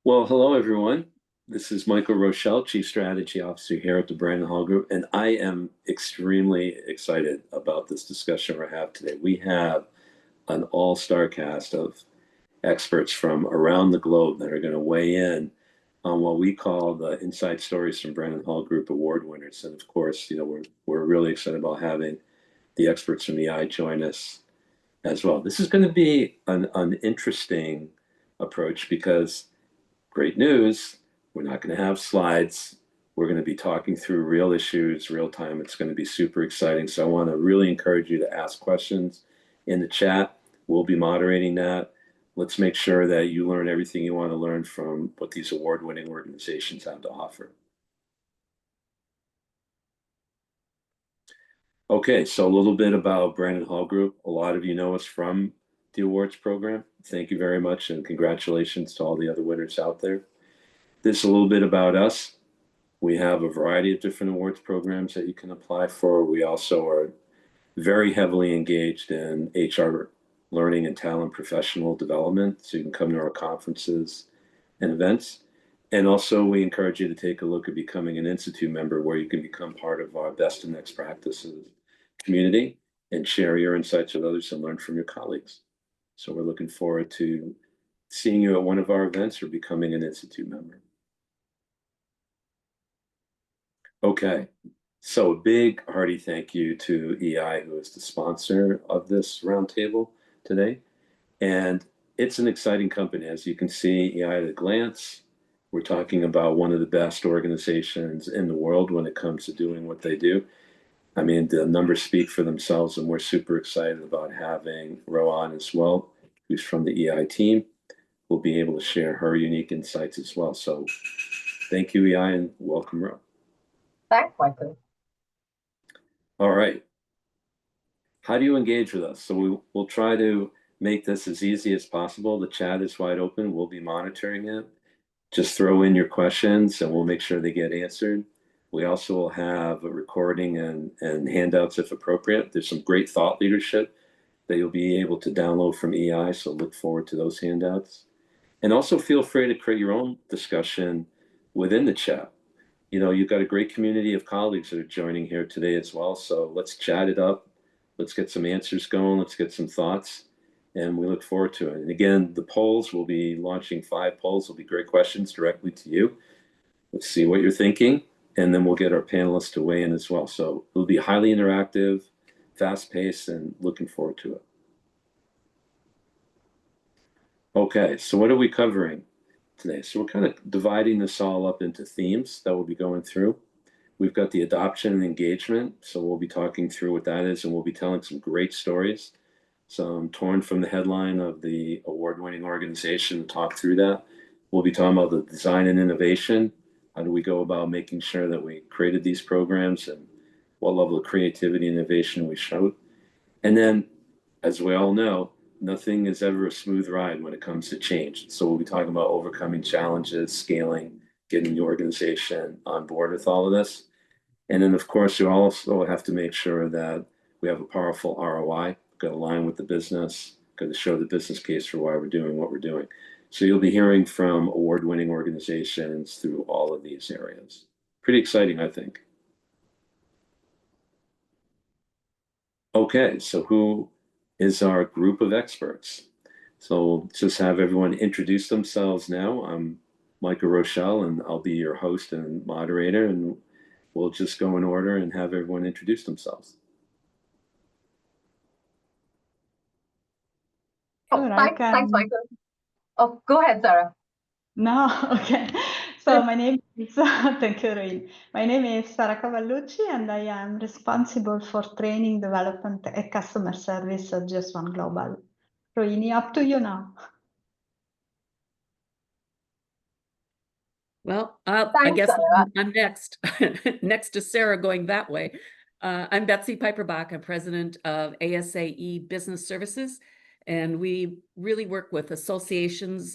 Well, hello, everyone. This is Michael Rochelle, Chief Strategy Officer here at the Brandon Hall Group, and I am extremely excited about this discussion we have today. We have an all-star cast of experts from around the globe that are going to weigh in on what we call the Inside Stories from Brandon Hall Group award winners. And of course, we're really excited about having the experts from EI join us as well. This is going to be an interesting approach because great news. We're not going to have slides. We're going to be talking through real issues, real time. It's going to be super exciting. So I want to really encourage you to ask questions in the chat. We'll be moderating that. Let's make sure that you learn everything you want to learn from what these award-winning organizations have to offer. Okay, so a little bit about Brandon Hall Group. A lot of you know us from the awards program. Thank you very much, and congratulations to all the other winners out there. This is a little bit about us. We have a variety of different awards programs that you can apply for. We also are very heavily engaged in HR learning and talent professional development. So you can come to our conferences and events. And also we encourage you to take a look at becoming an Institute member where you can become part of our best and next practices community and share your insights with others and learn from your colleagues. So we're looking forward to seeing you at one of our events or becoming an Institute member. Okay, so a big hearty thank you to EI, who is the sponsor of this roundtable today. And it's an exciting company. As you can see, EI at a glance, we're talking about one of the best organizations in the world when it comes to doing what they do. I mean, the numbers speak for themselves, and we're super excited about having Rowan as well, who's from the EI team. We'll be able to share her unique insights as well. So thank you, EI, and welcome, Ro. Thanks, Michael. All right. How do you engage with us? So we'll try to make this as easy as possible. The chat is wide open. We'll be monitoring it. Just throw in your questions and we'll make sure they get answered. We also will have a recording and handouts if appropriate. There's some great thought leadership that you'll be able to download from EI, so look forward to those handouts. And also feel free to create your own discussion within the chat. You've got a great community of colleagues that are joining here today as well. So let's chat it up. Let's get some answers going. Let's get some thoughts. And we look forward to it. And again, the polls, we'll be launching 5 polls. Will be great questions directly to you. Let's see what you're thinking. And then we'll get our panelists to weigh in as well. So it'll be highly interactive, fast-paced, and looking forward to it. Okay, so what are we covering today? So we're kind of dividing this all up into themes that we'll be going through. We've got the adoption and engagement. So we'll be talking through what that is, and we'll be telling some great stories, some torn from the headline of the award-winning organization, to talk through that. We'll be talking about the design and innovation. How do we go about making sure that we created these programs and what level of creativity and innovation we showed. And then, as we all know, nothing is ever a smooth ride when it comes to change. So we'll be talking about overcoming challenges, scaling, getting the organization on board with all of this. And then, of course, you also have to make sure that we have a powerful ROI, got to align with the business, got to show the business case for why we're doing what we're doing. So you'll be hearing from award-winning organizations through all of these areas. Pretty exciting, I think. Okay, so who is our group of experts? So we'll just have everyone introduce themselves now. I'm Michael Rochelle, and I'll be your host and moderator, and we'll just go in order and have everyone introduce themselves. Thanks, Michael. Oh, go ahead, Sarah. No, okay. So my name is, thank you, Roin. My name is Sara Cavallucci, and I am responsible for training, development, and customer service at GS1 Global. Roini, up to you now. Well, I guess I'm next, next to Sarah going that way. I'm Betsy Piperbach. I'm president of ASAE Business Services, and we really work with associations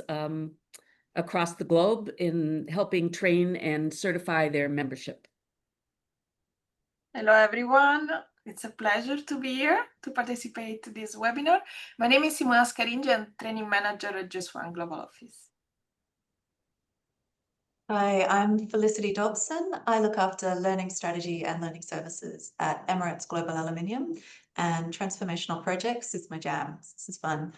across the globe in helping train and certify their membership. Hello, everyone. It's a pleasure to be here to participate in this webinar. My name is Simona Scaringi. I'm training manager at GS1 Global Office. Hi, I'm Felicity Dobson. I look after learning strategy and learning services at Emirates Global Aluminium, and transformational projects is my jam. This is fun.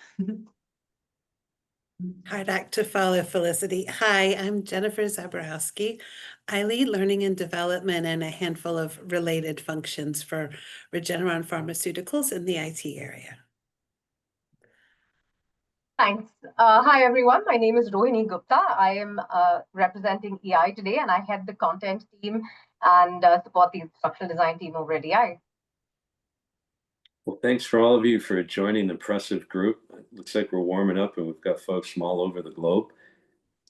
Hard act to follow, Felicity. Hi, I'm Jennifer Zaborowski. I lead learning and development and a handful of related functions for Regeneron Pharmaceuticals in the IT area. Thanks. Hi, everyone. My name is Rohini Gupta. I am representing EI today, and I head the content team and support the instructional design team over at EI. Well, thanks for all of you for joining the impressive group. It looks like we're warming up and we've got folks from all over the globe.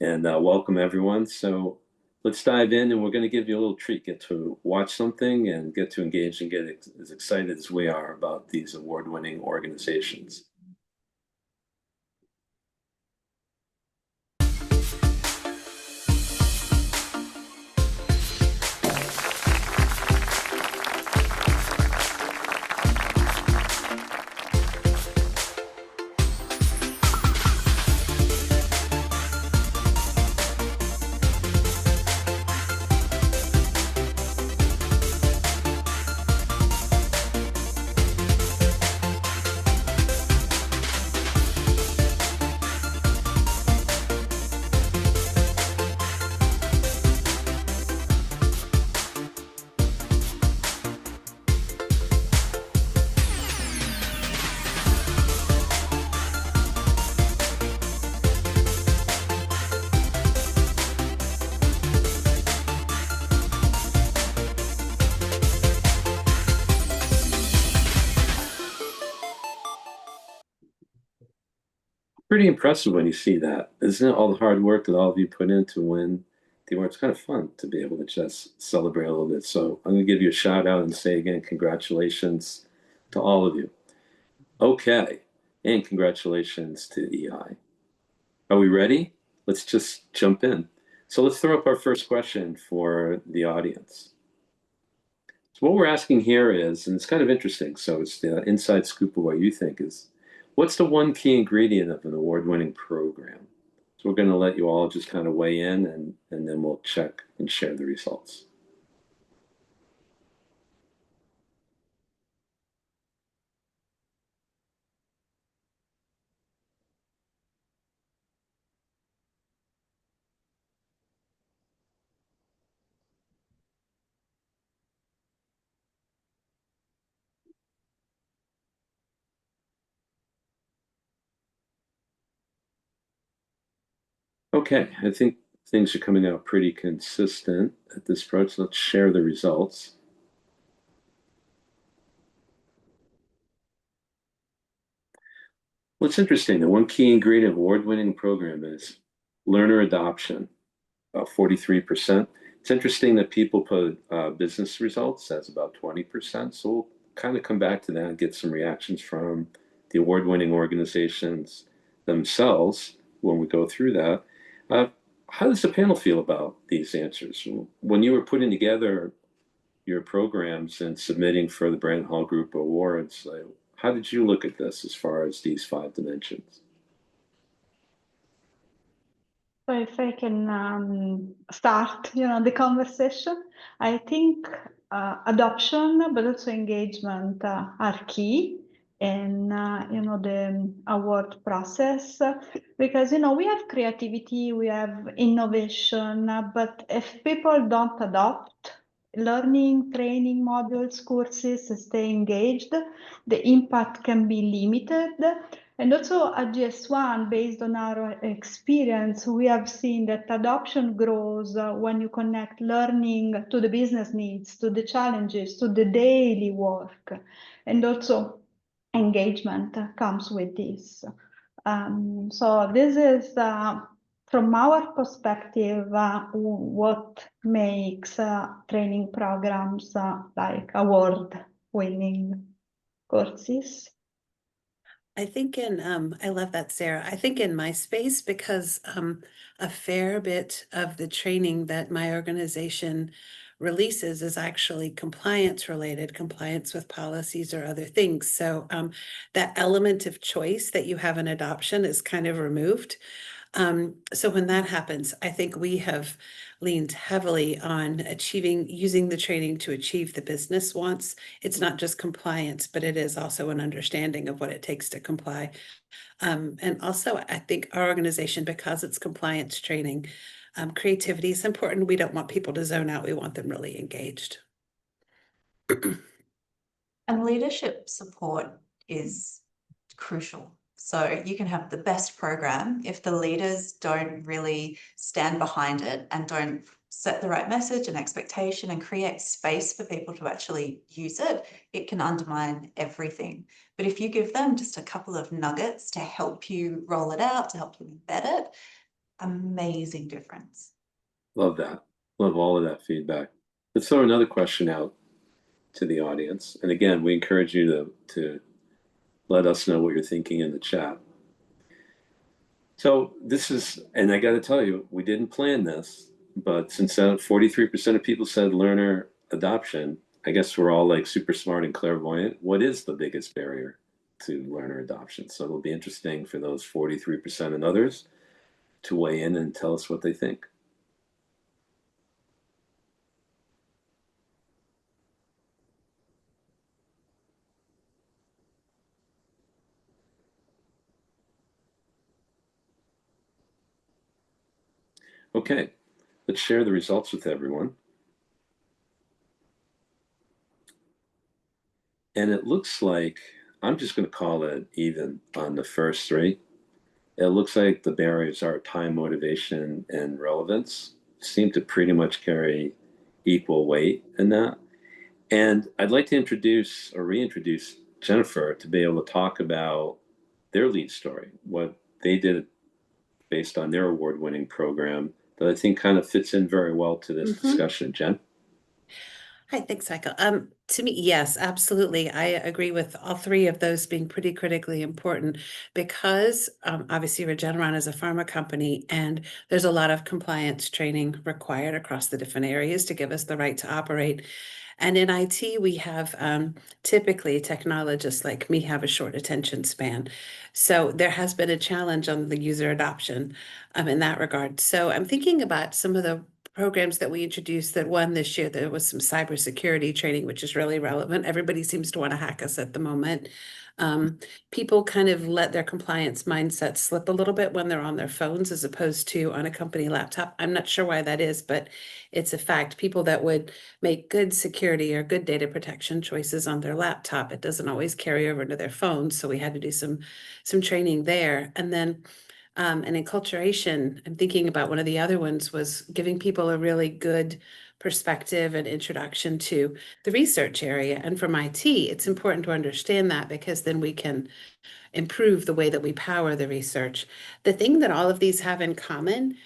And welcome everyone. So let's dive in, and we're going to give you a little treat. Get to watch something and get to engage and get as excited as we are about these award-winning organizations. Pretty impressive when you see that. Isn't it all the hard work that all of you put in to win the award? It's kind of fun to be able to just celebrate a little bit. So I'm going to give you a shout out and say again, congratulations to all of you. Okay, and congratulations to EI. Are we ready? Let's just jump in. So let's throw up our first question for the audience. So what we're asking here is, and it's kind of interesting, so it's the inside scoop of what you think is, what's the one key ingredient of an award-winning program? So we're going to let you all just kind of weigh in, and then we'll check and share the results. Okay, I think things are coming out pretty consistent at this approach. Let's share the results. What's interesting, the one key ingredient of award-winning program is learner adoption, about 43%. It's interesting that people put business results as about 20%. So we'll kind of come back to that and get some reactions from the award-winning organizations themselves when we go through that. How does the panel feel about these answers? When you were putting together your programs and submitting for the Brandon Hall Group Awards, how did you look at this as far as these 5 dimensions? So if I can start, the conversation, I think adoption, but also engagement are key in, the award process, because, we have creativity, we have innovation, but if people don't adopt learning, training modules, courses, stay engaged, the impact can be limited. And also at GS1, based on our experience, we have seen that adoption grows when you connect learning to the business needs, to the challenges, to the daily work. And also engagement comes with this. So this is, from our perspective, what makes training programs like award-winning courses. I think I love that, Sarah. I think in my space, because a fair bit of the training that my organization releases is actually compliance related, compliance with policies or other things. So that element of choice that you have in adoption is kind of removed. So when that happens, I think we have leaned heavily on using the training to achieve the business wants. It's not just compliance, but it is also an understanding of what it takes to comply. And also, I think our organization, because it's compliance training, creativity is important. We don't want people to zone out. We want them really engaged. And leadership support is crucial. So you can have the best program if the leaders don't really stand behind it and don't set the right message and expectation and create space for people to actually use it, it can undermine everything. But if you give them just a couple of nuggets to help you roll it out, to help you embed it, amazing difference. Love that. Love all of that feedback. Let's throw another question out to the audience. And again, we encourage you to let us know what you're thinking in the chat. So this is, and I got to tell you, we didn't plan this, but since 43% of people said learner adoption, I guess we're all like super smart and clairvoyant. What is the biggest barrier to learner adoption? So it'll be interesting for those 43% and others to weigh in and tell us what they think. Okay, let's share the results with everyone. And it looks like, I'm just going to call it even on the first three. It looks like the barriers are time, motivation, and relevance seem to pretty much carry equal weight in that. And I'd like to introduce or reintroduce Jennifer to be able to talk about their lead story, what they did based on their award-winning program that I think kind of fits in very well to this discussion. Jen? Hi, thanks, Michael. To me, yes, absolutely. I agree with all three of those being pretty critically important because obviously Regeneron is a pharma company and there's a lot of compliance training required across the different areas to give us the right to operate. And in IT, we have typically technologists like me have a short attention span. So there has been a challenge on the user adoption in that regard. So I'm thinking about some of the programs that we introduced that won this year. There was some cybersecurity training, which is really relevant. Everybody seems to want to hack us at the moment. People kind of let their compliance mindset slip a little bit when they're on their phones as opposed to on a company laptop. I'm not sure why that is, but it's a fact. People that would make good security or good data protection choices on their laptop, it doesn't always carry over to their phone. So we had to do some training there. And then and enculturation, I'm thinking about one of the other ones was giving people a really good perspective and introduction to the research area. And from IT, it's important to understand that because then we can improve the way that we power the research. The thing that all of these have in common,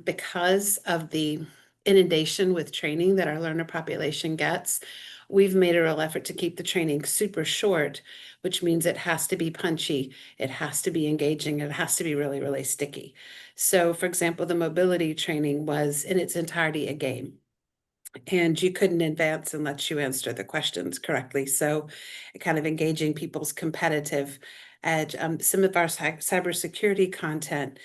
because of the inundation with training that our learner population gets, we've made a real effort to keep the training super short, which means it has to be punchy, it has to be engaging, and it has to be really, really sticky. So for example, the mobility training was in its entirety a game. And you couldn't advance unless you answer the questions correctly. So kind of engaging people's competitive edge. Some of our cybersecurity content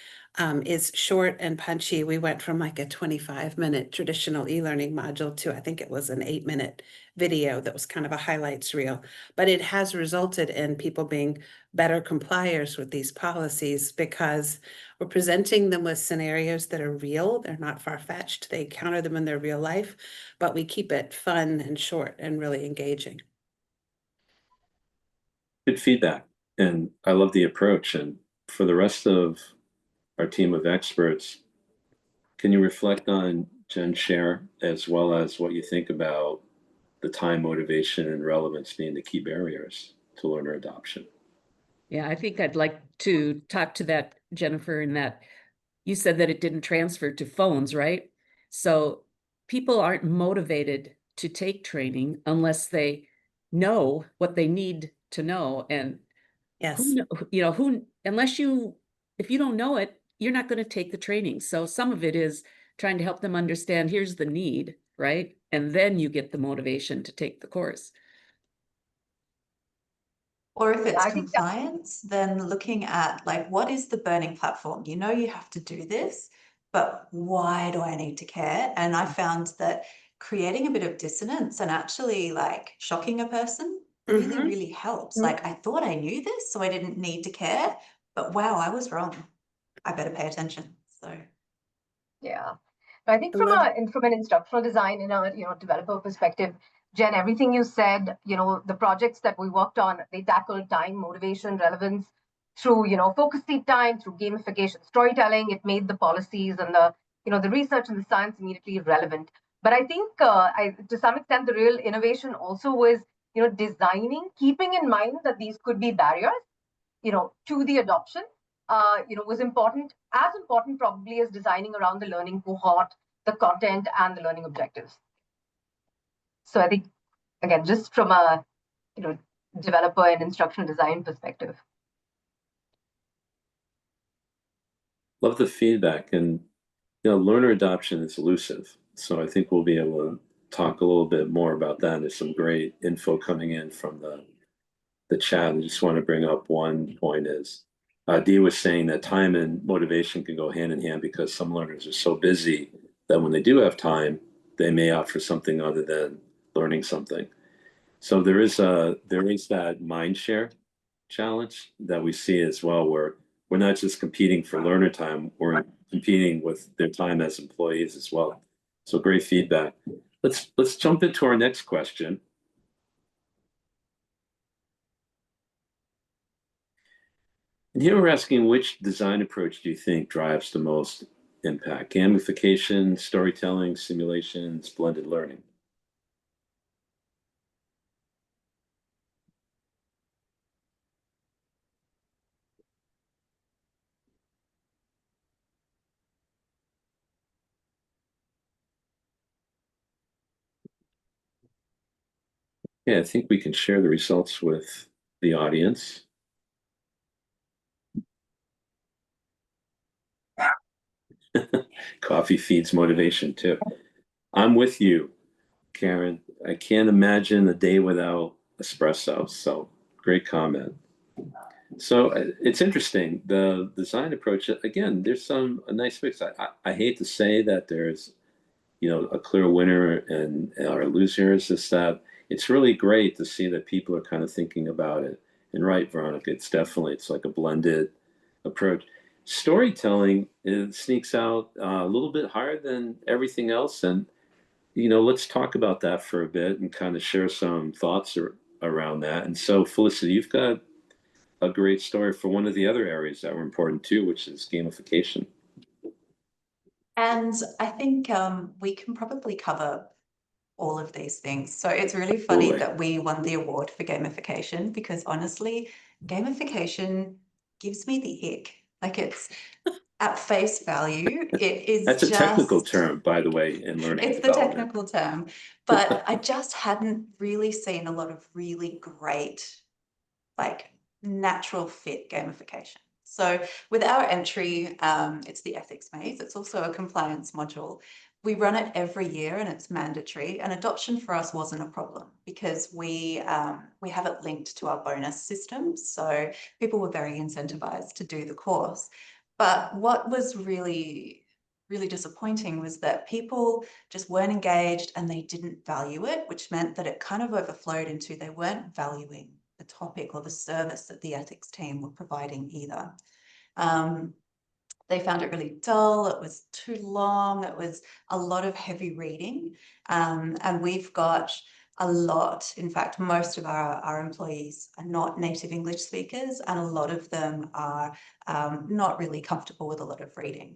is short and punchy. We went from like a 25-minute traditional e-learning module to, I think it was an 8-minute video that was kind of a highlights reel. But it has resulted in people being better compliers with these policies because we're presenting them with scenarios that are real. They're not far-fetched. They encounter them in their real life, but we keep it fun and short and really engaging. Good feedback. And I love the approach. And for the rest of our team of experts, can you reflect on Jen's share as well as what you think about the time, motivation, and relevance being the key barriers to learner adoption? Yeah, I think I'd like to talk to that, Jennifer, in that you said that it didn't transfer to phones, right? So people aren't motivated to take training unless they know what they need to know. And Yes. unless if you don't know it, you're not going to take the training. So some of it is trying to help them understand, here's the need, right? And then you get the motivation to take the course. Or if it's I think that, compliance, then looking at like, what is the burning platform? You know, you have to do this, but why do I need to care? And I found that creating a bit of dissonance and actually like shocking a person really, really helps. Like, I thought I knew this, so I didn't need to care, but wow, I was wrong. I better pay attention. So yeah. I think I from love from an instructional design and a developer perspective, Jen, everything you said, the projects that we worked on, they tackled time, motivation, relevance through focus seat time, through gamification, storytelling. It made the policies and the research and the science immediately relevant. But I think to some extent the real innovation also was designing, keeping in mind that these could be barriers to the adoption, was important, as important probably as designing around the learning cohort, the content, and the learning objectives. So I think, again, just from a developer and instructional design perspective. Love the feedback, and learner adoption is elusive. So I think we'll be able to talk a little bit more about that. There's some great info coming in from the chat. I just want to bring up one point is Dee was saying that time and motivation can go hand in hand because some learners are so busy that when they do have time, they may opt for something other than learning something. So there is that mind share challenge that we see as well, where we're not just competing for learner time, we're competing with their time as employees as well. So great feedback. Let's jump into our next question. And here we're asking, which design approach do you think drives the most impact? Gamification, storytelling, simulations, blended learning? Yeah, I think we can share the results with the audience. Coffee feeds motivation too. I'm with you, Karen. I can't imagine a day without espresso. So great comment. So it's interesting. The design approach, again, there's a nice mix. I hate to say that there's, a clear winner and or losers. Is that it's really great to see that people are kind of thinking about it. And right, Veronica, it's like a blended approach. Storytelling sneaks out a little bit higher than everything else, and let's talk about that for a bit and kind of share some thoughts around that. And so, Felicity, you've got a great story for one of the other areas that were important too, which is gamification. and I think we can probably cover all of these things. So it's really funny that we won the award for gamification because honestly, gamification gives me the ick. Like it's at face value, it is That's a technical term, by the way, in learning it's the technical term, but I just hadn't really seen a lot of really great, like natural fit gamification. So with our entry, it's the ethics maze. It's also a compliance module. We run it every year and it's mandatory, and adoption for us wasn't a problem because we have it linked to our bonus system. So people were very incentivized to do the course. But what was really disappointing was that people just weren't engaged and they didn't value it, which meant that it kind of overflowed into they weren't valuing the topic or the service that the ethics team were providing either. They found it really dull, it was too long, it was a lot of heavy reading, and we've got a lot, in fact, most of our employees are not native English speakers, and a lot of them are not really comfortable with a lot of reading.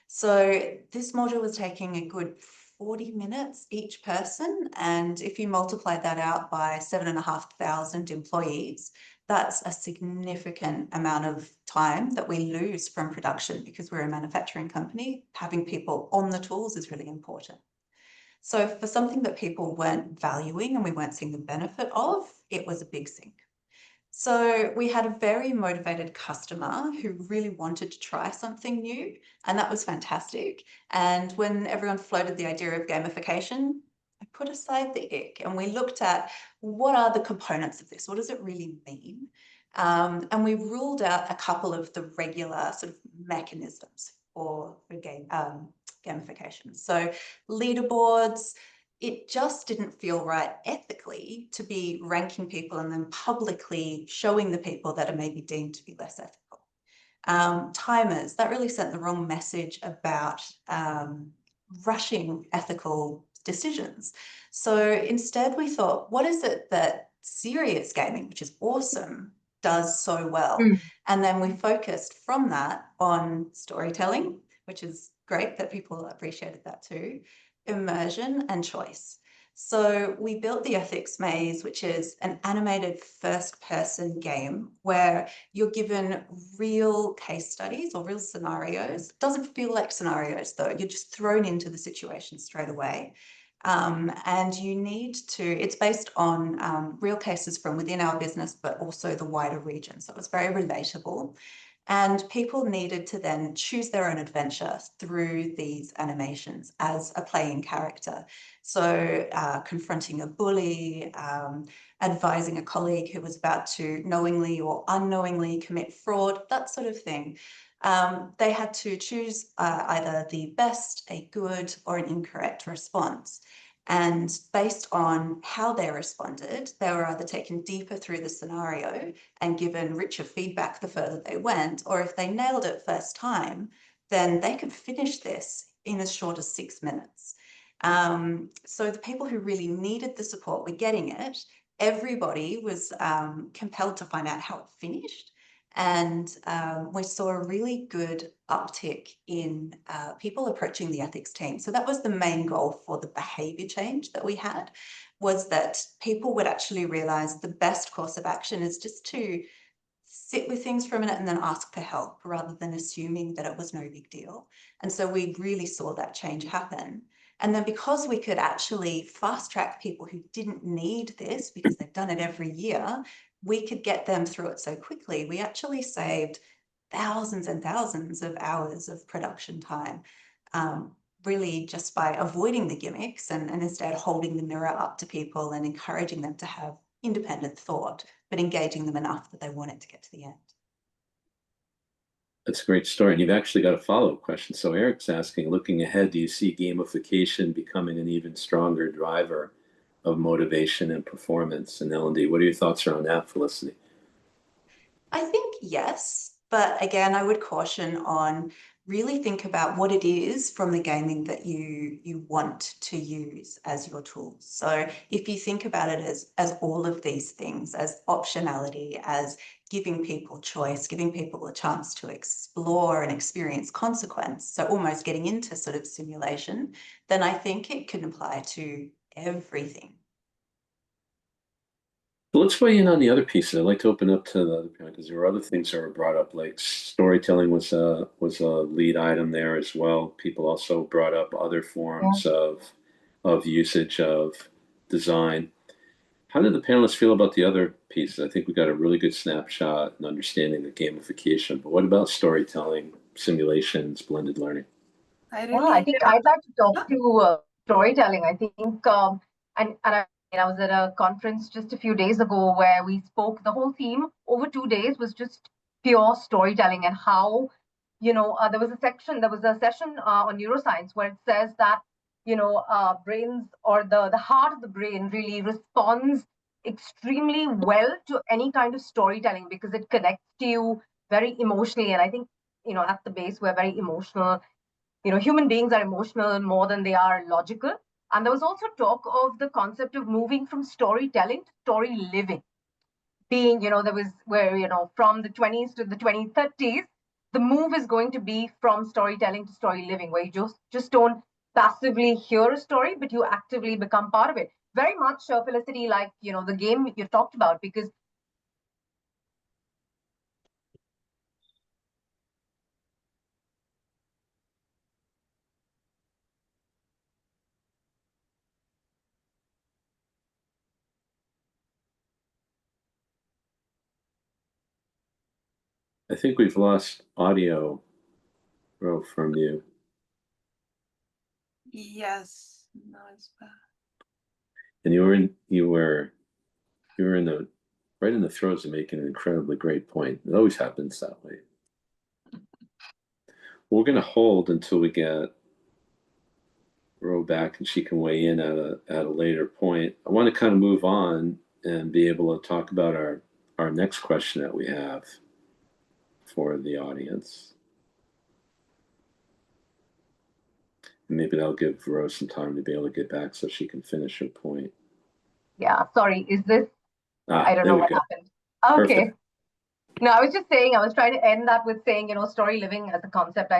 So this module was taking a good 40 minutes each person, and if you multiply that out by 7,500 employees, that's a significant amount of time that we lose from production because we're a manufacturing company. Having people on the tools is really important. So for something that people weren't valuing and we weren't seeing the benefit of, it was a big sink. So we had a very motivated customer who really wanted to try something new, and that was fantastic. And when everyone floated the idea of gamification, I put aside the ick and we looked at what are the components of this? What does it really mean? And we ruled out a couple of the regular sort of mechanisms for gamification. So leaderboards, it just didn't feel right ethically to be ranking people and then publicly showing the people that are maybe deemed to be less ethical. Timers, that really sent the wrong message about rushing ethical decisions. So instead we thought, what is it that serious gaming, which is awesome, does so well? And then we focused from that on storytelling, which is great that people appreciated that too, immersion and choice. So we built the Ethics Maze, which is an animated first-person game where you're given real case studies or real scenarios. It doesn't feel like scenarios, though. You're just thrown into the situation straight away. And you need to, it's based on real cases from within our business, but also the wider region. So it was very relatable. And people needed to then choose their own adventure through these animations as a playing character. So confronting a bully, advising a colleague who was about to knowingly or unknowingly commit fraud, that sort of thing. They had to choose either the best, a good, or an incorrect response. And based on how they responded, they were either taken deeper through the scenario and given richer feedback the further they went, or if they nailed it first time, then they could finish this in as short as 6 minutes. So the people who really needed the support were getting it. Everybody was compelled to find out how it finished. And we saw a really good uptick in people approaching the ethics team. So that was the main goal for the behaviour change that we had, was that people would actually realise the best course of action is just to sit with things for a minute and then ask for help rather than assuming that it was no big deal. And so we really saw that change happen. And then because we could actually fast track people who didn't need this because they've done it every year, we could get them through it so quickly. We actually saved thousands and thousands of hours of production time, really just by avoiding the gimmicks and instead holding the mirror up to people and encouraging them to have independent thought, but engaging them enough that they want it to get to the end. That's a great story. And you've actually got a follow-up question. So Eric's asking, looking ahead, do you see gamification becoming an even stronger driver of motivation and performance in L&D? What are your thoughts around that, Felicity? I think yes, but again, I would caution on really think about what it is from the gaming that you want to use as your tools. So if you think about it as all of these things, as optionality, as giving people choice, giving people a chance to explore and experience consequence, so almost getting into sort of simulation, then I think it can apply to everything. Well, let's weigh in on the other pieces. I'd like to open up to the other panel because there were other things that were brought up, like storytelling was a lead item there as well. People also brought up other forms of usage of design. How did the panelists feel about the other pieces? I think we got a really good snapshot and understanding of gamification, but what about storytelling, simulations, blended learning? I think I'd like to talk to storytelling. I think, I was at a conference just a few days ago where we spoke. The whole theme over 2 days was just pure storytelling and how, there was a session on neuroscience where it says that, brains or the heart of the brain really responds extremely well to any kind of storytelling because it connects to you very emotionally. And I think, at the base, we're very emotional. Human beings are emotional more than they are logical. And there was also talk of the concept of moving from storytelling to story living. Being, there was where, from the 20s to the 2030s, the move is going to be from storytelling to story living, where you just don't passively hear a story, but you actively become part of it. Very much, Felicity, like, the game you talked about, because I think we've lost audio from you. Yes, no, it's bad. And you were in the right in the throes of making an incredibly great point. It always happens that way. We're going to hold until we get Ro back and she can weigh in at a later point. I want to kind of move on and be able to talk about our next question that we have for the audience. And maybe that'll give Rose some time to be able to get back so she can finish her point. Yeah, sorry, is this, I don't There know we what go. happened. Okay. Perfect. No, I was just saying, I was trying to end that with saying, story living as a concept,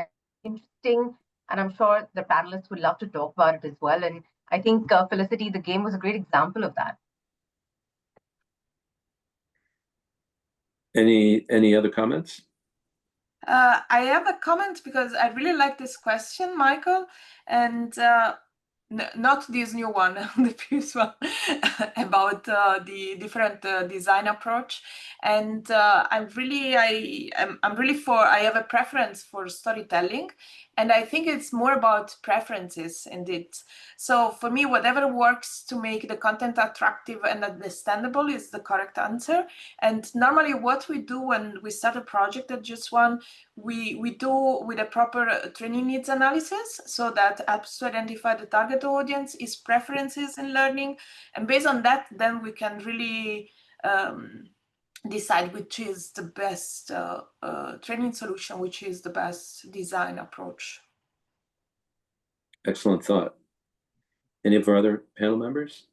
interesting. And I'm sure the panelists would love to talk about it as well. And I think Felicity, the game was a great example of that. Any other comments? I have a comment because I really like this question, Michael, and not this new one, the previous one about the different design approach. And I'm really I have a preference for storytelling, and I think it's more about preferences indeed. So for me, whatever works to make the content attractive and understandable is the correct answer. And normally what we do when we start a project at Just One, we do with a proper training needs analysis, so that helps to identify the target audience, its preferences in learning, and based on that, then we can really decide which is the best training solution, which is the best design approach. Excellent thought. Any of our other panel members?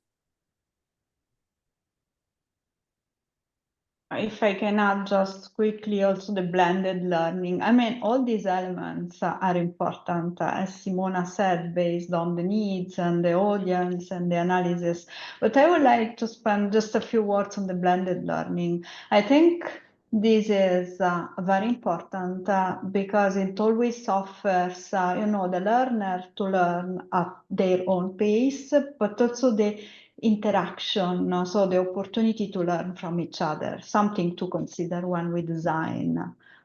If I can add just quickly also the blended learning. I mean, all these elements are important, as Simona said, based on the needs and the audience and the analysis. But I would like to spend just a few words on the blended learning. I think this is very important because it always offers, the learner to learn at their own pace, but also the interaction, so the opportunity to learn from each other, something to consider when we design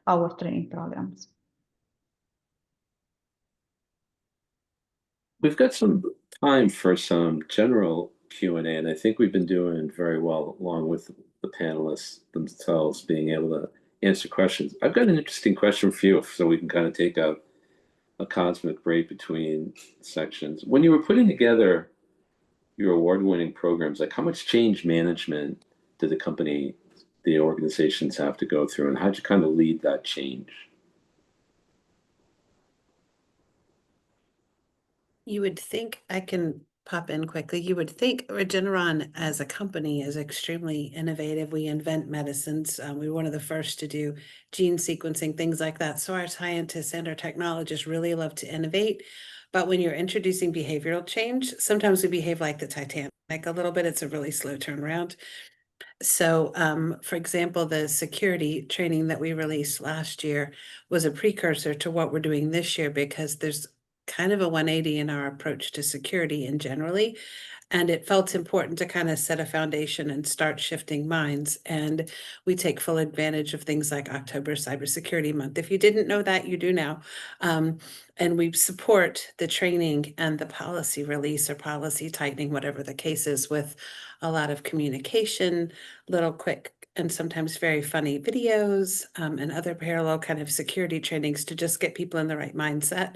our training programs. We've got some time for some general Q&A, and I think we've been doing very well along with the panelists themselves being able to answer questions. I've got an interesting question for you, so we can kind of take a cosmic break between sections. When you were putting together your award-winning programs, like how much change management did the organizations have to go through, and how'd you kind of lead that change? You would think, I can pop in quickly, you would think Regeneron as a company is extremely innovative. We invent medicines. We were one of the first to do gene sequencing, things like that. So our scientists and our technologists really love to innovate. But when you're introducing behavioral change, sometimes we behave like the Titanic a little bit. It's a really slow turnaround. So, for example, the security training that we released last year was a precursor to what we're doing this year, because there's kind of a 180 in our approach to security and generally. And it felt important to kind of set a foundation and start shifting minds. And we take full advantage of things like October Cybersecurity Month. If you didn't know that, you do now. And we support the training and the policy release or policy tightening, whatever the case is, with a lot of communication, little quick and sometimes very funny videos, and other parallel kind of security trainings to just get people in the right mindset.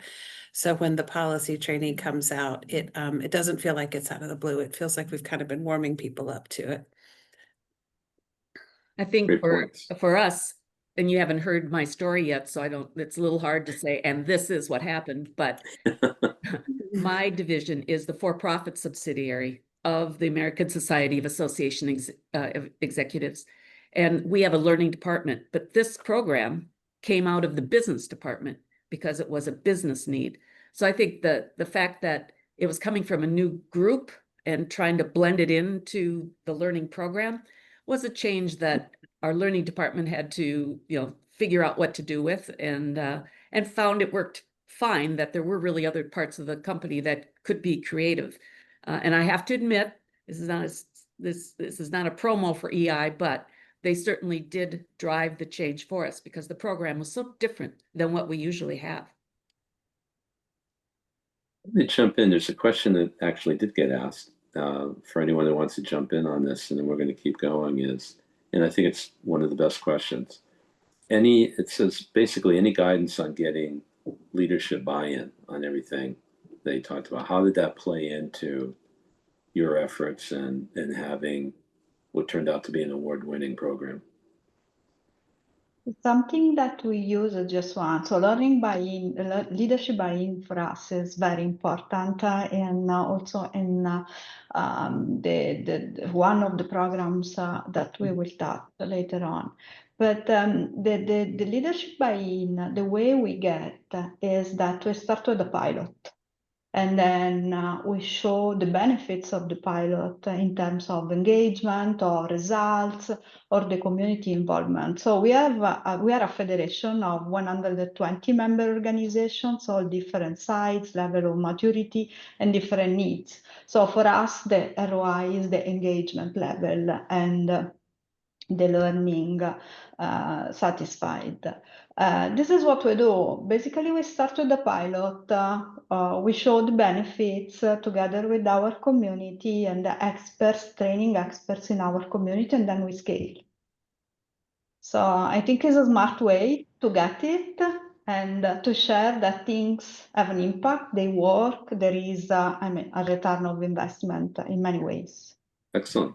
So when the policy training comes out, it doesn't feel like it's out of the blue. It feels like we've kind of been warming people up to it. I think Great points. for us, and you haven't heard my story yet, so it's a little hard to say, and this is what happened, but my division is the for-profit subsidiary of the American Society of Association Executives. And we have a learning department, but this program came out of the business department because it was a business need. So I think the fact that it was coming from a new group and trying to blend it into the learning program was a change that our learning department had to, figure out what to do with, and found it worked fine, that there were really other parts of the company that could be creative. And I have to admit, this is not a promo for EI, but they certainly did drive the change for us because the program was so different than what we usually have. Let me jump in. There's a question that actually did get asked for anyone that wants to jump in on this, and then we're going to keep going, is And I think it's one of the best questions. It says basically any guidance on getting leadership buy-in on everything they talked about. How did that play into your efforts and having what turned out to be an award-winning program? It's something that we use just once. So learning buy-in, leadership buy-in for us is very important, and also in the one of the programs that we will touch later on. But the leadership buy-in, the way we get is that we start with a pilot. And then we show the benefits of the pilot in terms of engagement or results or the community involvement. So we are a federation of 120 member organizations, all different size, level of maturity, and different needs. So for us, the ROI is the engagement level and the learning satisfied. This is what we do. Basically, we start with the pilot. We show the benefits together with our community and the experts, training experts in our community, and then we scale. So I think it's a smart way to get it and to share that things have an impact, they work, there is a return of investment in many ways. Excellent.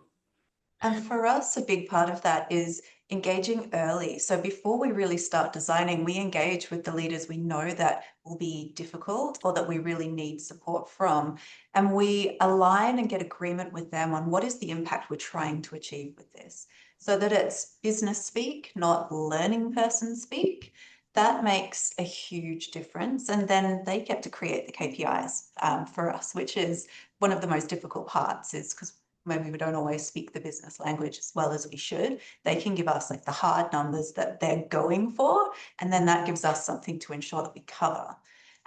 And for us, a big part of that is engaging early. So before we really start designing, we engage with the leaders we know that will be difficult or that we really need support from. And we align and get agreement with them on what is the impact we're trying to achieve with this, so that it's business speak, not learning person speak. That makes a huge difference. And then they get to create the KPIs for us, which is one of the most difficult parts, is because maybe we don't always speak the business language as well as we should. They can give us like the hard numbers that they're going for, and then that gives us something to ensure that we cover.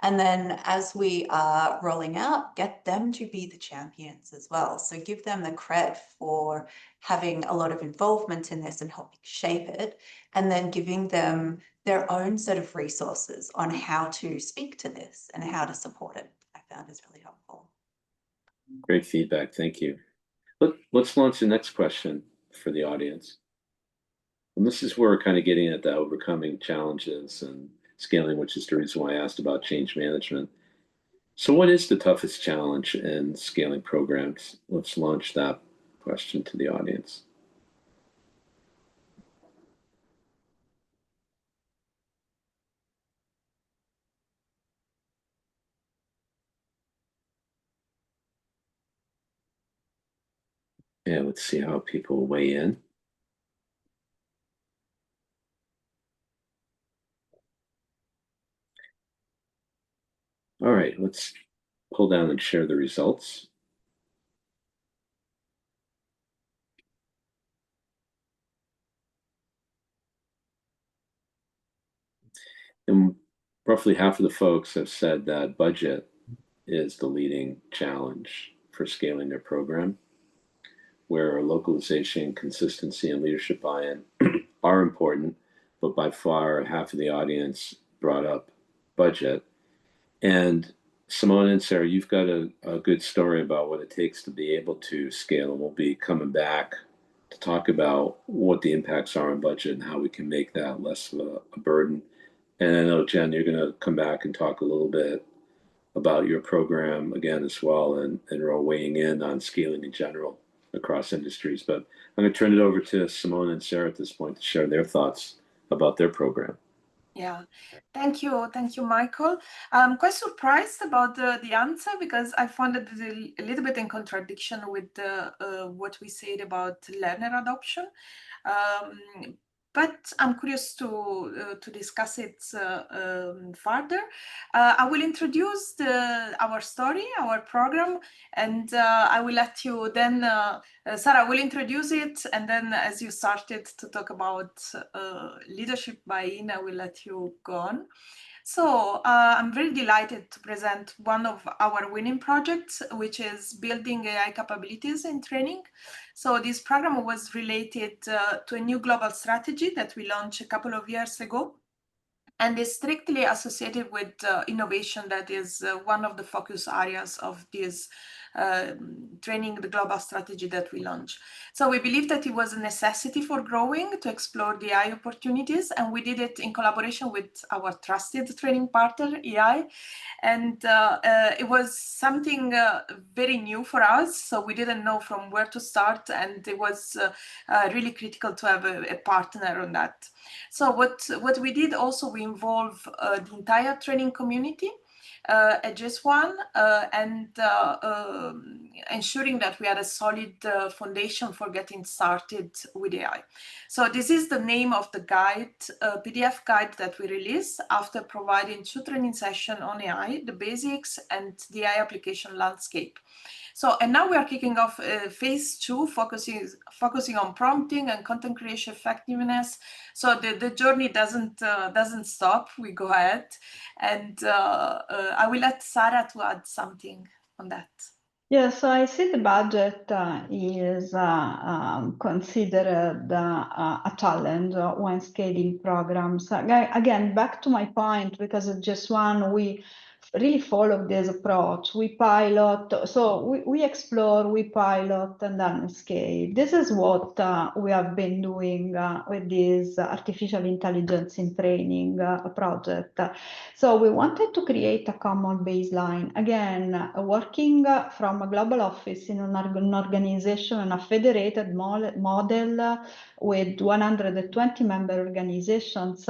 And then as we are rolling out, get them to be the champions as well. So give them the credit for having a lot of involvement in this and helping shape it, and then giving them their own set of resources on how to speak to this and how to support it. I found is really helpful. Great feedback. Thank you. Let's launch the next question for the audience. And this is where we're kind of getting at the overcoming challenges and scaling, which is the reason why I asked about change management. So what is the toughest challenge in scaling programs? Let's launch that question to the audience. And let's see how people weigh in. All right, let's pull down and share the results. And roughly half of the folks have said that budget is the leading challenge for scaling their program, where localization, consistency, and leadership buy-in are important, but by far half of the audience brought up budget. And Simone and Sarah, you've got a good story about what it takes to be able to scale, and we'll be coming back to talk about what the impacts are on budget and how we can make that less of a burden. And I know, Jen, you're going to come back and talk a little bit about your program again as well, and we're all weighing in on scaling in general across industries. But I'm going to turn it over to Simone and Sarah at this point to share their thoughts about their program. Yeah, thank you, Michael. I'm quite surprised about the answer, because I found it a little bit in contradiction with what we said about learner adoption. But I'm curious to discuss it further. I will introduce our story, our program, and I will let you then, Sarah will introduce it, and then as you started to talk about leadership buy-in, I will let you go on. So I'm very delighted to present one of our winning projects, which is building AI capabilities in training. So this program was related to a new global strategy that we launched a couple of years ago. and is strictly associated with innovation. That is one of the focus areas of this training the global strategy that we launched. So we believe that it was a necessity for growing to explore the AI opportunities, and we did it in collaboration with our trusted training partner, AI. And it was something very new for us, so we didn't know from where to start, and it was really critical to have a partner on that. So what we did also, we involve the entire training community at GS1 and ensuring that we had a solid foundation for getting started with AI. So this is the name of the guide, PDF guide that we released after providing 2 training sessions on AI, the basics and the AI application landscape. So, and now we are kicking off phase 2, focusing on prompting and content creation effectiveness. So the journey doesn't stop. We go ahead, and I will let Sarah to add something on that. Yeah, so I see the budget is considered a challenge when scaling programs. Again, back to my point, because at GS1 we really follow this approach. We pilot, so we explore, we pilot, and then scale. This is what we have been doing with this artificial intelligence in training project. So we wanted to create a common baseline. Again, working from a global office in an organization and a federated model with 120 member organizations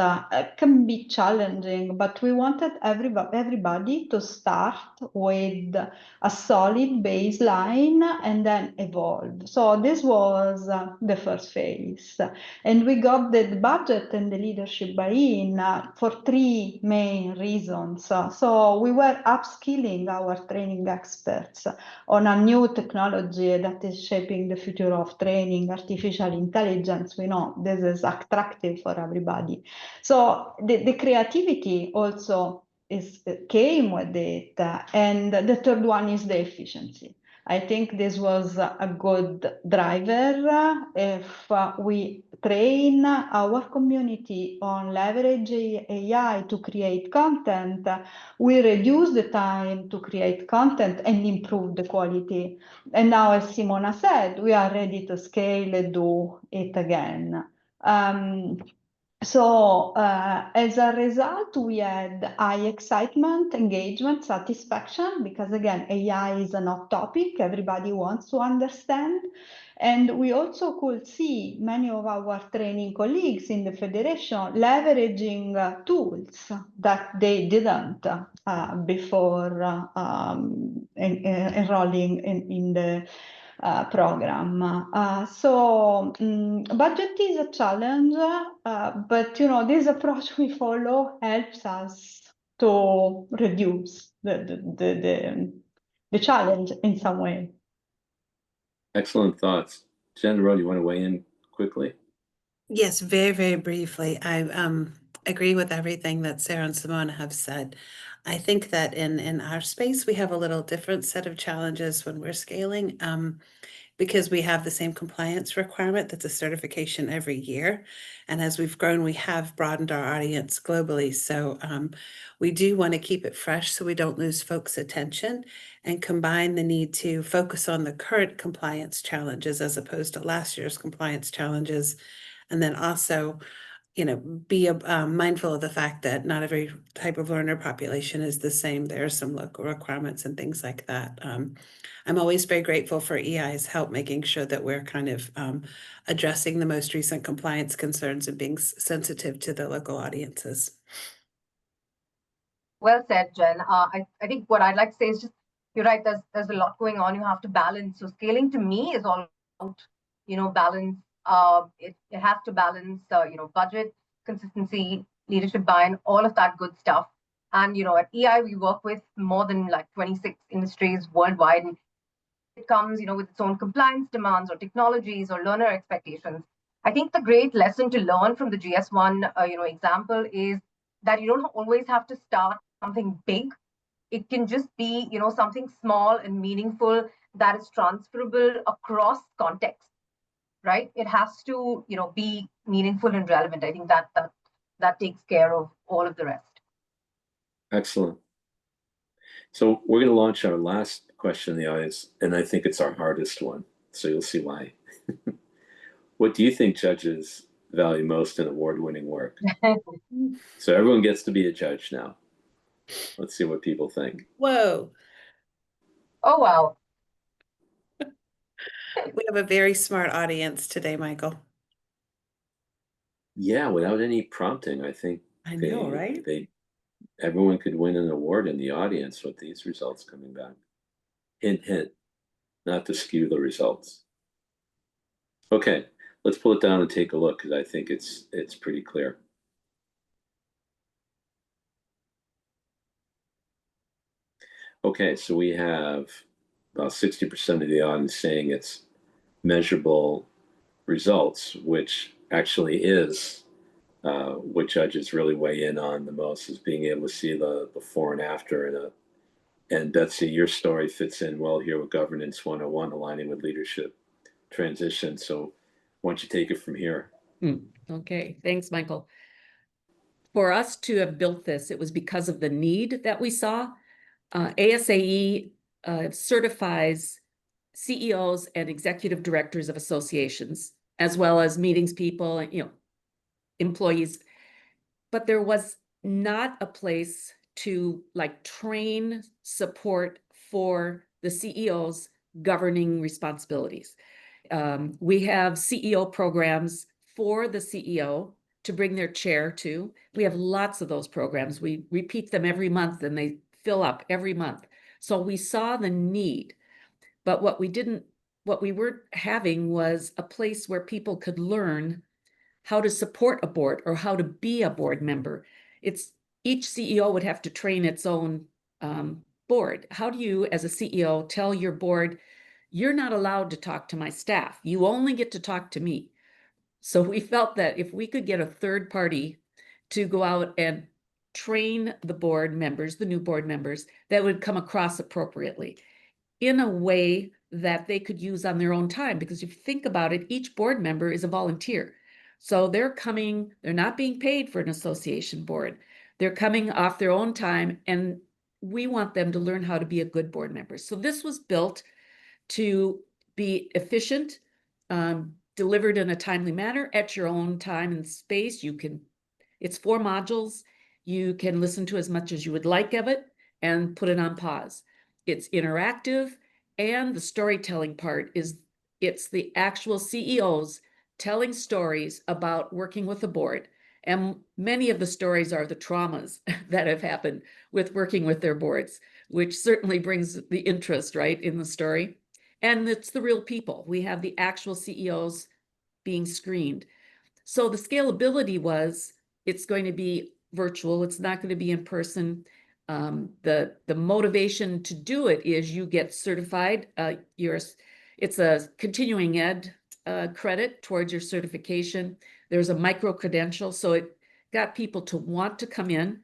can be challenging, but we wanted everybody to start with a solid baseline and then evolve. So this was the first phase. And we got the budget and the leadership buy-in for 3 main reasons. So we were upskilling our training experts on a new technology that is shaping the future of training, artificial intelligence. We know this is attractive for everybody. So the creativity also came with it. And the third one is the efficiency. I think this was a good driver. If we train our community on leveraging AI to create content, we reduce the time to create content and improve the quality. And now, as Simona said, we are ready to scale and do it again. So as a result, we had high excitement, engagement, satisfaction, because again, AI is an hot topic, everybody wants to understand. And we also could see many of our training colleagues in the federation leveraging tools that they didn't before enrolling in the program. So budget is a challenge, but this approach we follow helps us to reduce the challenge in some way. Excellent thoughts. Jen, Rod, you want to weigh in quickly? Yes, very, very briefly. I agree with everything that Sarah and Simona have said. I think that in our space, we have a little different set of challenges when we're scaling, because we have the same compliance requirement that's a certification every year. And as we've grown, we have broadened our audience globally. So we do want to keep it fresh so we don't lose folks' attention, and combine the need to focus on the current compliance challenges as opposed to last year's compliance challenges. And then also, be mindful of the fact that not every type of learner population is the same. There are some local requirements and things like that. I'm always very grateful for EI's help making sure that we're kind of addressing the most recent compliance concerns and being sensitive to the local audiences. Well said, Jen. I think what I'd like to say is just, you're right, there's a lot going on. You have to balance. So scaling to me is all about, balance. It has to balance, budget, consistency, leadership buy-in, all of that good stuff. And, at EI, we work with more than 26 industries worldwide. And it comes, with its own compliance demands or technologies or learner expectations. I think the great lesson to learn from the GS1, example is that you don't always have to start something big. It can just be, something small and meaningful that is transferable across contexts, right? It has to, be meaningful and relevant. I think that's that takes care of all of the rest. Excellent. So we're going to launch our last question in the audience, and I think it's our hardest one. So you'll see why. What do you think judges value most in award-winning work? So everyone gets to be a judge now. Let's see what people think. Whoa, Oh, wow. we have a very smart audience today, Michael. Yeah, without any prompting, I think I know, right? everyone could win an award in the audience with these results coming back. Hint, hint, not to skew the results. Okay, let's pull it down and take a look because I think it's pretty clear. Okay, so we have about 60% of the audience saying it's measurable results, which actually is what judges really weigh in on the most, is being able to see the before and after. And Betsy, your story fits in well here with Governance 101, aligning with leadership transition. So why don't you take it from here? Okay, thanks, Michael. For us to have built this, it was because of the need that we saw. ASAE certifies CEOs and executive directors of associations, as well as meetings people and employees. But there was not a place to train support for the CEO's governing responsibilities. We have CEO programs for the CEO to bring their chair to. We have lots of those programs. We repeat them every month and they fill up every month. So we saw the need, but what we weren't having was a place where people could learn how to support a board or how to be a board member. Each CEO would have to train its own board. How do you, as a CEO, tell your board, you're not allowed to talk to my staff. You only get to talk to me. So we felt that if we could get a third party to go out and train the board members, the new board members, that would come across appropriately in a way that they could use on their own time. Because if you think about it, each board member is a volunteer. So they're not being paid for an association board. They're coming off their own time, and we want them to learn how to be a good board member. So this was built to be efficient, delivered in a timely manner at your own time and space. It's 4 modules. You can listen to as much as you would like of it and put it on pause. It's interactive, and the storytelling part it's the actual CEOs telling stories about working with the board. And many of the stories are the traumas that have happened with working with their boards, which certainly brings the interest, right, in the story. And it's the real people. We have the actual CEOs being screened. So the scalability it's going to be virtual. It's not going to be in person. The motivation to do it is you get certified. It's a continuing ed credit towards your certification. There's a micro credential, so it got people to want to come in.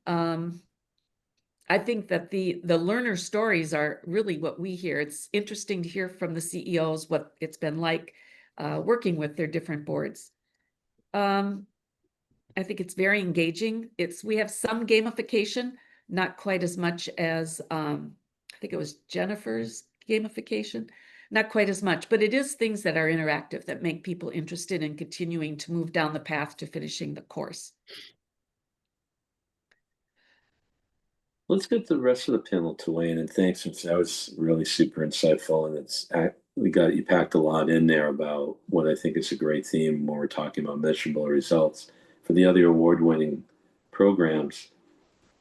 I think that the learner stories are really what we hear. It's interesting to hear from the CEOs what it's been like working with their different boards. I think it's very engaging. We have some gamification, not quite as much as I think it was Jennifer's gamification, not quite as much, but it is things that are interactive that make people interested in continuing to move down the path to finishing the course. Let's get the rest of the panel to weigh in, and thanks. That was really super insightful, and you packed a lot in there about what I think is a great theme when we're talking about measurable results. For the other award-winning programs,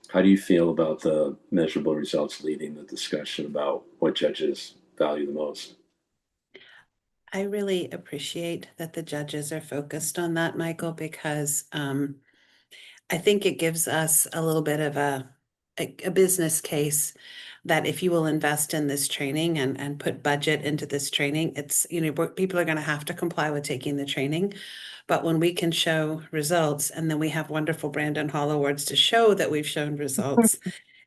how do you feel about the measurable results leading the discussion about what judges value the most? I really appreciate that the judges are focused on that, Michael, because I think it gives us a little bit of a business case that if you will invest in this training and put budget into this training, it's, people are going to have to comply with taking the training. But when we can show results, and then we have wonderful Brandon Hall Awards to show that we've shown results,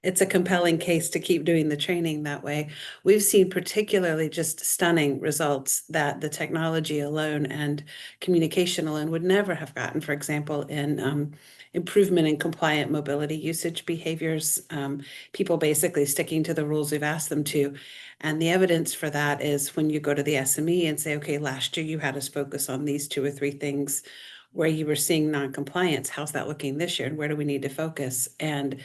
it's a compelling case to keep doing the training that way. We've seen particularly just stunning results that the technology alone and communication alone would never have gotten, for example, in improvement in compliant mobility usage behaviors, people basically sticking to the rules we've asked them to. And the evidence for that is when you go to the SME and say, okay, last year you had us focus on these 2 or 3 things where you were seeing non-compliance. How's that looking this year? And where do we need to focus? And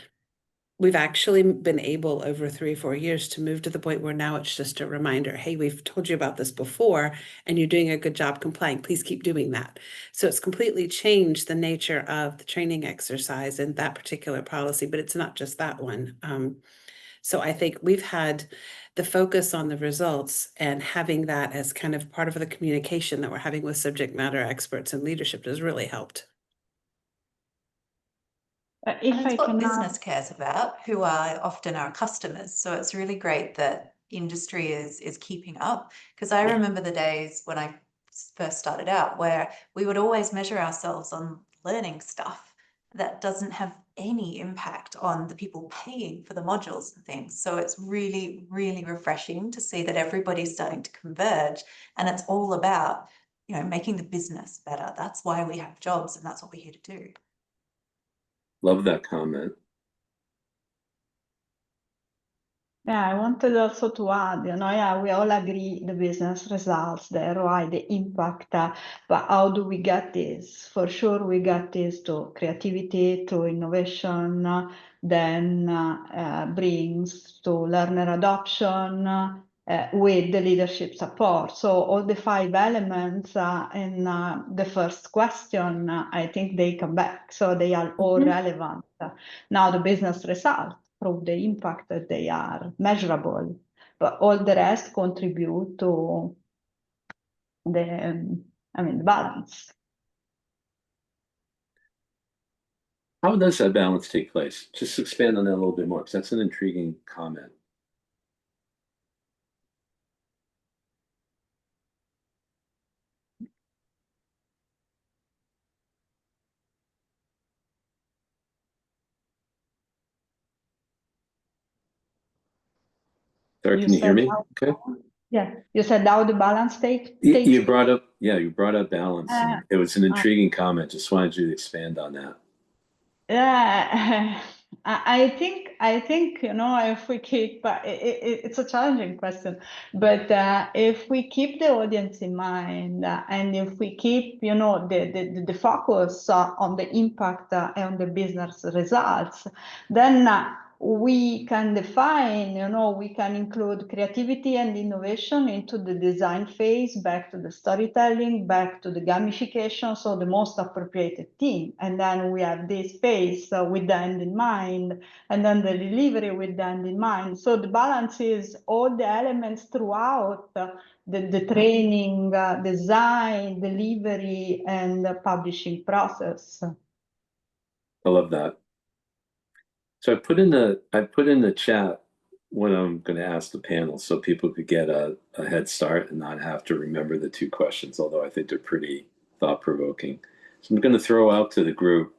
we've actually been able over 3 or 4 years to move to the point where now it's just a reminder, hey, we've told you about this before and you're doing a good job complying. Please keep doing that. So it's completely changed the nature of the training exercise in that particular policy, but it's not just that one. So I think we've had the focus on the results and having that as kind of part of the communication that we're having with subject matter experts and leadership has really helped. If And I it's what can business cares about, who are often our customers. So it's really great that industry is keeping up. Because I remember the days when I first started out where we would always measure ourselves on learning stuff that doesn't have any impact on the people paying for the modules and things. So it's really, really refreshing to see that everybody's starting to converge, and it's all about, you know, making the business better. That's why we have jobs, and that's what we're here to do. Love that comment. Yeah, I wanted also to add, yeah, we all agree the business results, the ROI, the impact, but how do we get this? For sure, we get this to creativity, to innovation, then brings to learner adoption with the leadership support. So all the 5 elements in the first question, I think they come back. So they are all relevant. Now the business results prove the impact that they are measurable, but all the rest contribute to the, the balance. How does that balance take place? Just expand on that a little bit more, because that's an intriguing comment. Sarah, can you hear me? Okay. Yeah, you said how the balance takes. You brought up balance. And it was an intriguing comment. Just wanted you to expand on that. Yeah, I think if we keep, it's a challenging question, but if we keep the audience in mind and if we keep the focus on the impact and the business results, then we can define, we can include creativity and innovation into the design phase, back to the storytelling, back to the gamification, so the most appropriate theme. And then we have this phase with the end in mind, and then the delivery with the end in mind. So the balance is all the elements throughout the training, design, delivery, and the publishing process. I love that. So I put in the chat what I'm going to ask the panel, so people could get a head start and not have to remember the 2 questions, although I think they're pretty thought-provoking. So I'm going to throw out to the group,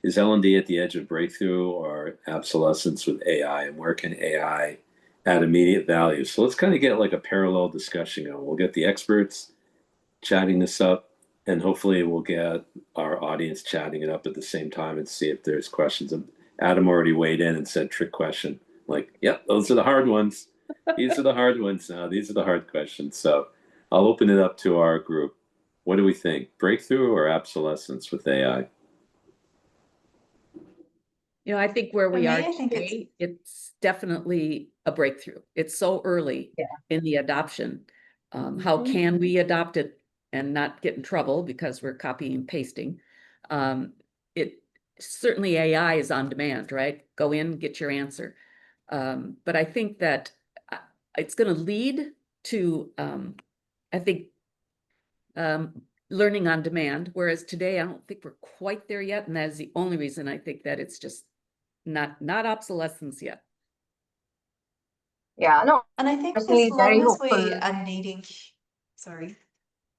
is L&D at the edge of breakthrough or obsolescence with AI, and where can AI add immediate value? So let's kind of get like a parallel discussion going. We'll get the experts chatting this up, and hopefully we'll get our audience chatting it up at the same time and see if there's questions. Adam already weighed in and said trick question. Like, yep, those are the hard ones. These are the hard ones now. These are the hard questions. So I'll open it up to our group. What do we think? Breakthrough or obsolescence with AI? I think where we are think today, it's definitely a breakthrough. It's so early in the adoption. How can we adopt it and not get in trouble because we're copying and pasting? Certainly AI is on demand, right? Go in, get your answer. But I think that it's going to lead to, I think, learning on demand, whereas today I don't think we're quite there yet, and that is the only reason I think that it's just not obsolescence yet. Yeah, no. And I think as Personally, very long as we hopeful. are needing, sorry.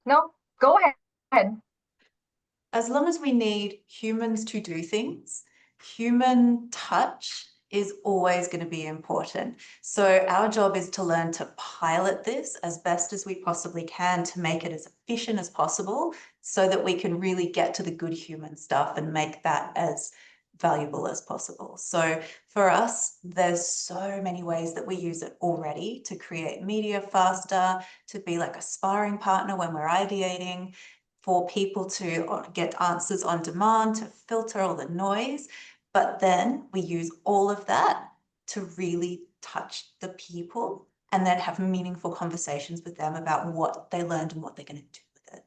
No, go ahead. As long as we need humans to do things, human touch is always going to be important. So our job is to learn to pilot this as best as we possibly can to make it as efficient as possible so that we can really get to the good human stuff and make that as valuable as possible. So for us, there's so many ways that we use it already to create media faster, to be like a sparring partner when we're ideating, for people to get answers on demand, to filter all the noise. But then we use all of that to really touch the people and then have meaningful conversations with them about what they learned and what they're going to do with it.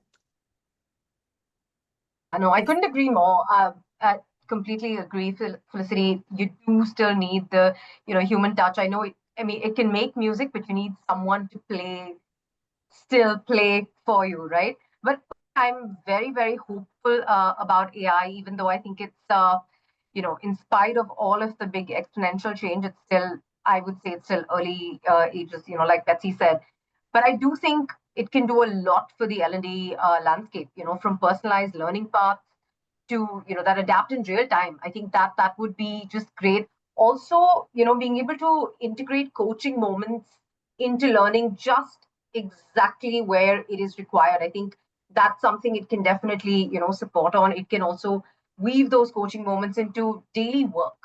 No, I couldn't agree more. I completely agree, Felicity. You do still need the, human touch. I know it can make music, but you need someone to still play for you, right? But I'm very, very hopeful about AI, even though I think it's, in spite of all of the big exponential change, I would say it's still early ages, like Betsy said. But I do think it can do a lot for the L&D landscape, from personalized learning paths to, that adapt in real time. I think that would be just great. Also, being able to integrate coaching moments into learning just exactly where it is required. I think that's something it can definitely, support on. It can also weave those coaching moments into daily work,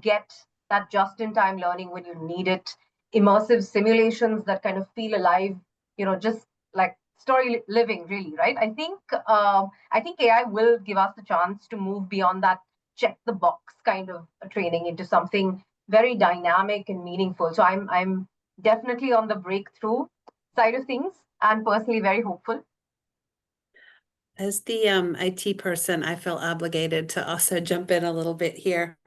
get that just-in-time learning when you need it, immersive simulations that kind of feel alive, just like story living, really, right? I think AI will give us the chance to move beyond that check the box kind of training into something very dynamic and meaningful. So I'm definitely on the breakthrough side of things and personally very hopeful. As the IT person, I feel obligated to also jump in a little bit here.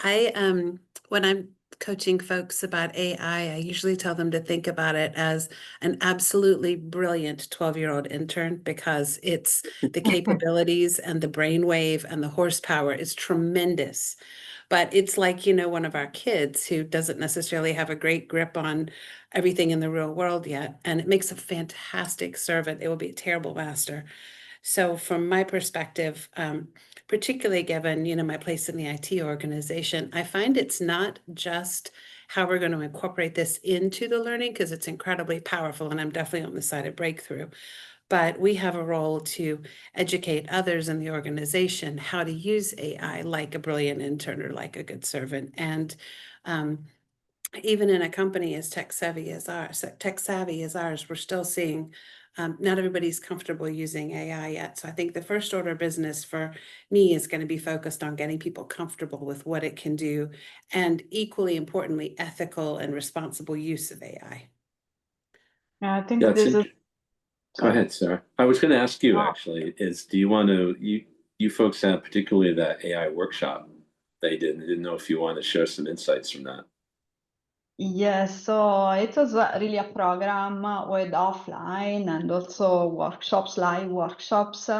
When I'm coaching folks about AI, I usually tell them to think about it as an absolutely brilliant 12-year-old intern, because it's the capabilities and the brainwave and the horsepower is tremendous. But it's like, one of our kids who doesn't necessarily have a great grip on everything in the real world yet, and it makes a fantastic servant. It will be a terrible master. So from my perspective, particularly given, my place in the IT organization, I find it's not just how we're going to incorporate this into the learning, because it's incredibly powerful, and I'm definitely on the side of breakthrough. But we have a role to educate others in the organization how to use AI like a brilliant intern or like a good servant. And even in a company as tech savvy as ours, we're still seeing not everybody's comfortable using AI yet. So I think the first order of business for me is going to be focused on getting people comfortable with what it can do, and equally importantly, ethical and responsible use of AI. Yeah, I think Yeah, this is. Go ahead, Sarah. I was going to ask you actually, do you want to, you folks had particularly that AI workshop they did. I didn't know if you want to share some insights from that. Yes, so it was really a program with offline and also workshops, live workshops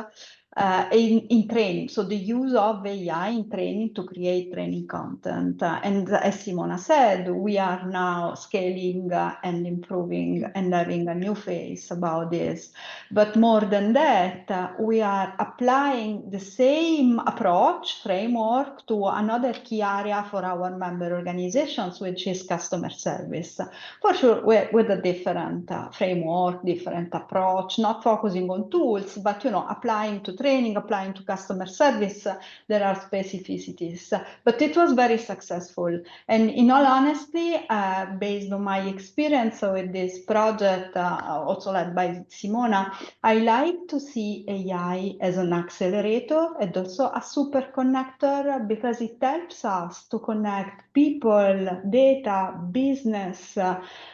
in training. So the use of AI in training to create training content. And as Simona said, we are now scaling and improving and having a new phase about this. But more than that, we are applying the same approach, framework, to another key area for our member organizations, which is customer service. For sure, with a different framework, different approach, not focusing on tools, but applying to training, applying to customer service, there are specificities. But it was very successful. And in all honesty, based on my experience with this project, also led by Simona, I like to see AI as an accelerator and also a super connector, because it helps us to connect people, data, business,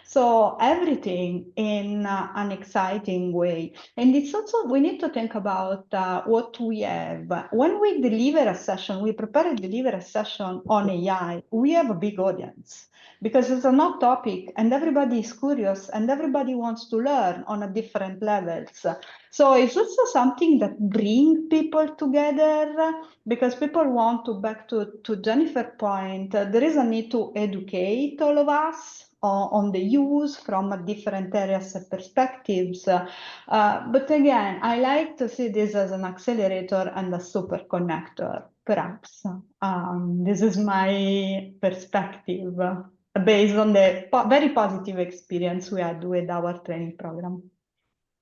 so everything in an exciting way. And it's also, we need to think about what we have. When we deliver a session, we prepare and deliver a session on AI, we have a big audience, because it's a hot topic and everybody is curious and everybody wants to learn on a different levels. So it's also something that brings people together, because people want to, back to Jennifer's point, there is a need to educate all of us on the use from different areas and perspectives. But again, I like to see this as an accelerator and a super connector. perhaps. This is my perspective based on the very positive experience we had with our training program.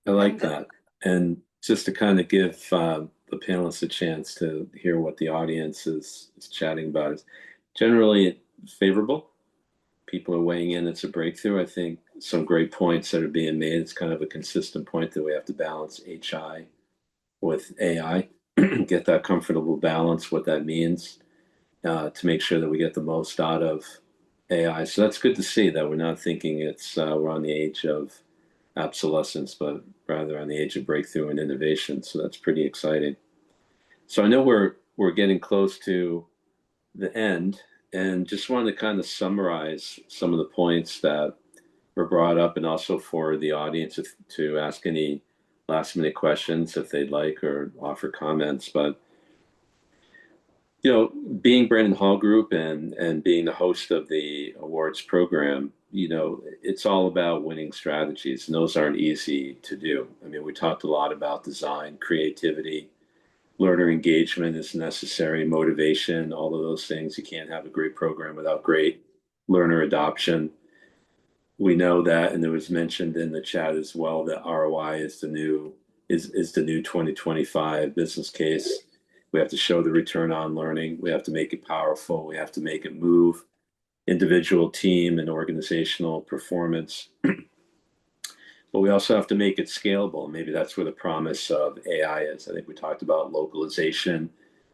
I like that. And just to kind of give the panelists a chance to hear what the audience is chatting about, is generally favorable. People are weighing in. It's a breakthrough. I think some great points that are being made. It's kind of a consistent point that we have to balance HI with AI, get that comfortable balance, what that means, to make sure that we get the most out of AI. So that's good to see that we're not thinking it's we're on the age of obsolescence, but rather on the age of breakthrough and innovation. So that's pretty exciting. So I know we're getting close to the end, and just wanted to kind of summarize some of the points that were brought up, and also for the audience to ask any last minute questions if they'd like, or offer comments. But you know, being Brandon Hall Group and being the host of the awards program, you know, it's all about winning strategies, and those aren't easy to do. I mean, we talked a lot about design, creativity, learner engagement is necessary, motivation, all of those things. You can't have a great program without great learner adoption. We know that, and it was mentioned in the chat as well, that ROI is the new 2025 business case. We have to show the return on learning. We have to make it powerful. We have to make it move individual, team, and organizational performance. But we also have to make it scalable. Maybe that's where the promise of AI is. I think we talked about localization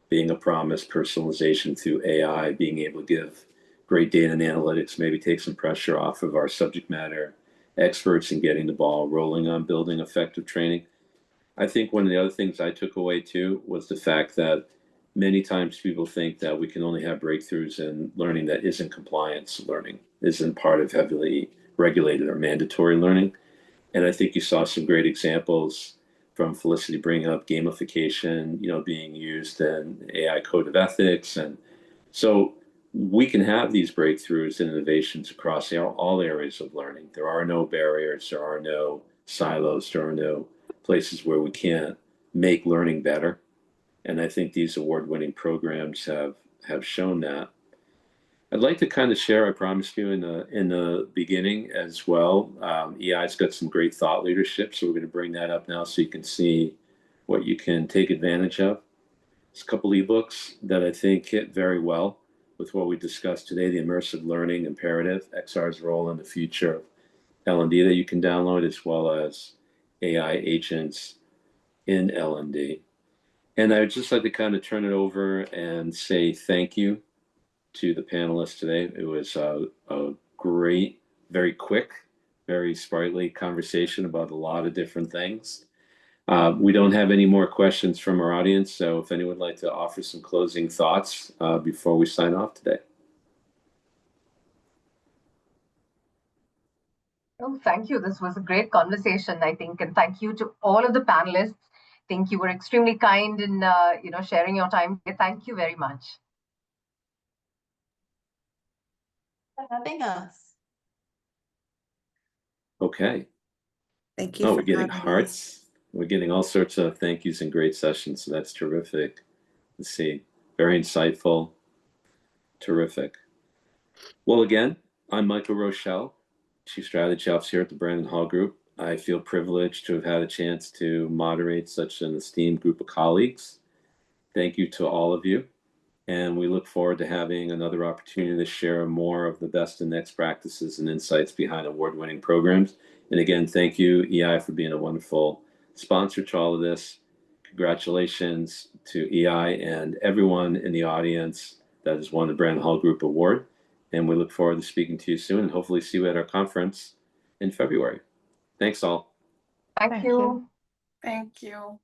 being a promise, personalization through AI, being able to give great data and analytics, maybe take some pressure off of our subject matter experts in getting the ball rolling on building effective training. I think one of the other things I took away too was the fact that many times people think that we can only have breakthroughs in learning that isn't compliance learning, isn't part of heavily regulated or mandatory learning. And I think you saw some great examples from Felicity bringing up gamification, you know, being used in AI code of ethics. And so we can have these breakthroughs and innovations across all areas of learning. There are no barriers, there are no silos, there are no places where we can't make learning better. And I think these award-winning programs have shown that. I'd like to kind of share, I promised you in the beginning as well. EI's got some great thought leadership, so we're going to bring that up now so you can see what you can take advantage of. There's a couple ebooks that I think hit very well with what we discussed today: the immersive learning imperative, XR's role in the future of L&D, that you can download, as well as AI agents in L&D. And I would just like to kind of turn it over and say thank you to the panelists today. It was a great, very quick, very sprightly conversation about a lot of different things. We don't have any more questions from our audience, so if anyone would like to offer some closing thoughts before we sign off today. Oh, thank you. This was a great conversation, I think, and thank you to all of the panelists. I think you were extremely kind in sharing your time. Thank you very much for having us. Okay. Thank you Oh, for we're getting having us. hearts. We're getting all sorts of thank yous and great sessions, so that's terrific. Let's see. Very insightful. Terrific. Well, again, I'm Michael Rochelle, Chief Strategy Officer here at the Brandon Hall Group. I feel privileged to have had a chance to moderate such an esteemed group of colleagues. Thank you to all of you. And we look forward to having another opportunity to share more of the best and next practices and insights behind award-winning programs. And again, thank you, EI, for being a wonderful sponsor to all of this. Congratulations to EI and everyone in the audience that has won the Brandon Hall Group Award. And we look forward to speaking to you soon, and hopefully see you at our conference in February. Thanks all. Thank you. Thank you.